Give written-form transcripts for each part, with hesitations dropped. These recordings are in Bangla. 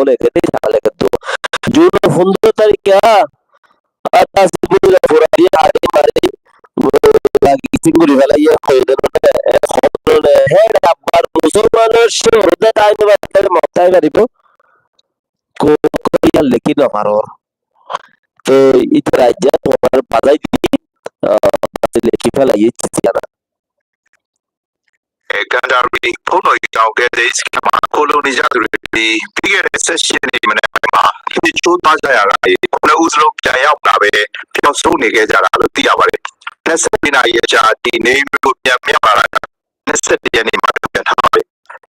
le ke de sale ke to June 15 তারিখে আতা সিবুলা ফুরাই হাড়ি মারি লাগি সিঙ্গুরি ফেলাইয়া কই দেন খবরে হে আব্বার মুসলমানের শহরে টাইম বাদের মতাই পারিব কো কইয়া লেখি না মারো তো ইত রাজ্য তোমার বাজাই di লেখি ফেলাইয়া Chiana Gandari Pono Yauga days Kama colonizatory bigger session in Manama, Chu Mazayara, Kuna Uzlo Jaya Nabe, Piosuni Gajara, Tiavari. Nesabina Yaja, the name of Yamara, Nesabini Matabi.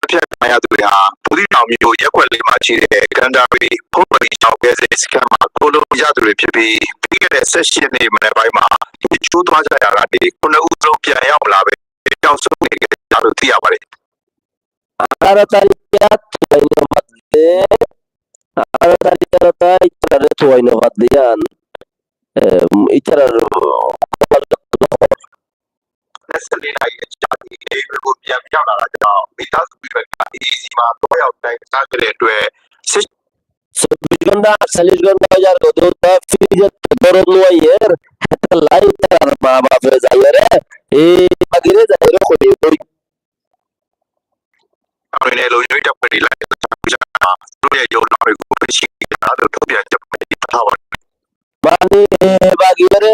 Piamayadria, Pudina Mu Yakwali Machi, Gandari Pono Yauga days Kama colonizatory bigger session in Manama, Chu Mazayara, Kuna Uzlo Jaya Nabe, Piosuni. Tiavari. 18 তারিখে তুইনো বাদে 18 তারিখে ইতারে তুইনো বাদিয়ান ইতার Nessalina Yachati, Able Yamana, Vitas Easy Man, Boy of Tank, Suganda Saliganda jar godo ta fije goro noyer hata lai tar ma ba fe zaire e agire zaire ko de boy Amene lo yoita pedi la do ya yo na ko shi na do to ya jap ta wa mane bagire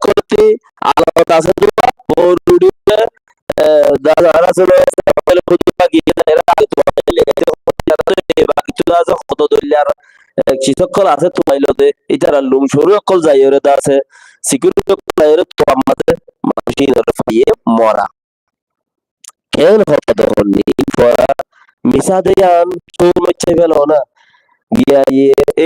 korti ala ta se do borudi da ara se pele khudi bagire era to le বাকি আছে কত দলিয়ার শিক্ষকল আছে তোমাইলতে ইতারা লুম শুরু কল যাইরে দা আছে সিকিউরিটি কলাইরে তো আমাদের মাশিনের ফাইয়ে মরা কেন হতো হনি পড়া মিসা দেয়ান তো মচ্ছে ফেলো না গিয়া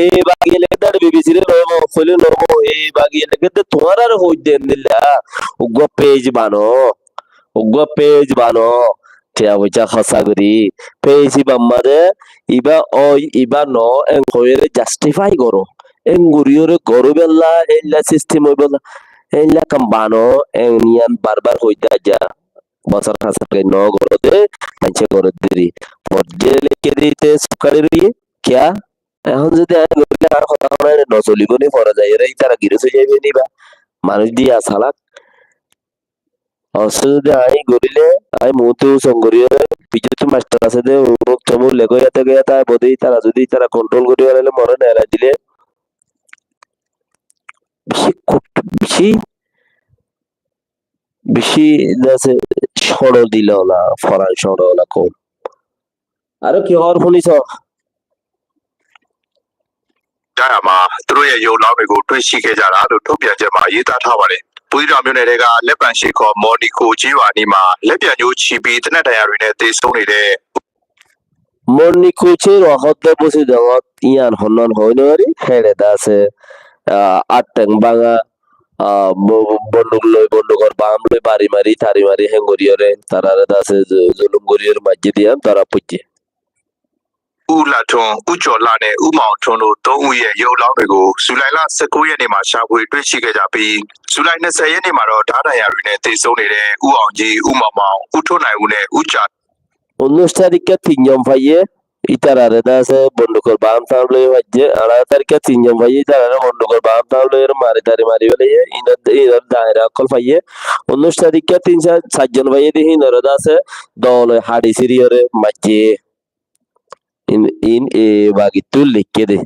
এ বাকি লেদার বিবিসি রে লমো কইলে লমো এ বাকি লেগে তোমার আর হই দেন দিলা উগো পেজ বানো tia bocha khasaguri peisi bamade iba no en koyere justify goro en guriore goro bella ella system bella ella kambano en nian barbar hoida ja basar khasake no goro de manche goro diri podjele kedite sukari ri kya এখন যদি আমি গরিলে আর কথা বলে নচলিব নি পড়া যায় এরাই তারা গিরস হয়ে যাবে নিবা মানুষ দিয়া সালাক অসুবিধা আই গরিলে আই মুতু সংগরিয়ে বিদ্যুৎ মাস্টার আছে দে মুখ চমু লেগয়াতে গয়া তা বদি তারা যদি তারা কন্ট্রোল করি হলে মরে নেলা দিলে বেশি বেশি দাসে ছড় দিল না ফরান ছড় না কম আর কি হর শুনিছ Diama, through a yo love go to Shikajara, Topia Jama, Yita Tavare. Put on Munega, Lepan Shiko, Monico, Giovanima, Lepia Chibi, the Netayarine, they only there. মর্নি কোচে রহতে বসে জগৎ ইয়ান হনন হইনরি হেড়ে দাসে আটটেং বাঙা বন্দুক লই বন্দুকর বাম লই বাড়ি মারি থারি মারি হেঙ্গরিয়রে তারারে দাসে জুলুম গরিয়র মাঝে দিয়ান তারা পুজে Ulaton, Ucholane, Umautono, Tongue, Yo Lavego, Sulaila Sequoia Masha, we Twitchikajapi, Sulaina Sayani Maro, Dada Yarine, they only there, Uangi, Umama, Utona, Ucha. 19 তারিখে তিনজন ভাইয়ে ইতারারে দাসে বন্দুকর বাম তাবলে হজ্জে 18 তারিখে তিনজন ভাইয়ে ইতারারে বন্দুকর বাম তাবলে মারি তারি মারি বলে ইনার দায়রা কল ভাইয়ে 19 তারিখে 3-4 ভাইয়ে দিহি নরে দাসে দল হাড়ি সিরিয়রে মাঝে in a bagitul লিখে দে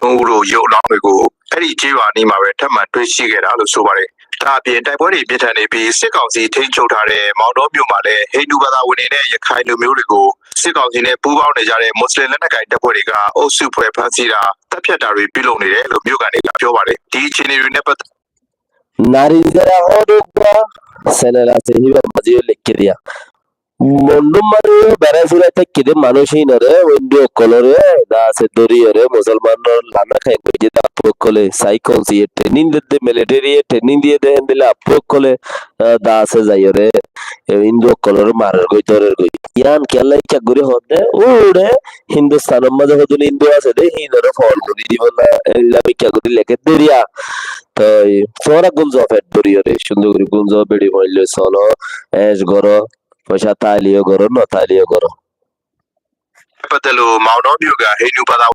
Uro Yo Lavego, Eddie Giovanni Maretama, Twitchika, Sobare. Tapi Tabori Bitani be sick of the Tinchotare, Mount Omumale, Hedubada winning a kind of murigo, sick of the Puba Nejare, Muslim Lanaka, Taboriga, O Super Pansira, Tapiatari, Piloni, Mugani, Piovare, teaching you never. নারীরা হরুকা সেনারা সেহিবা মাজিও লিখে দিয়া মন্ডুমারে বেড়াইফুরাইতে কিদে মানুষই নরে ওইন্ডি অকলরে দাসে দরিয়রে মুসলমানর লানা খাই কইতে আপকলে সাইকোলজি ট্রেনিং দিতে মিলিটারি ট্রেনিং দিয়ে দেন দিলে আপকলে দাসে যাইরে ইন্ডো অকলর মারার কই তরের কই ইয়ান কেলাই চাগুরি হতে ওরে হিন্দুস্তান মধ্যে হদুন ইন্দো আছে দে হিনরে ফল করি দিবনা ইসলামিক চাগুরি লেখে দরিয়া তো ফোরা গুঞ্জ ফেট দরিয়রে সুন্দর করে গুঞ্জ বেড়ি হইলে সলো এস গরো পয়সা তাইলিও করো না তাইলিও করো Patelo, Mount Omuga, Henubada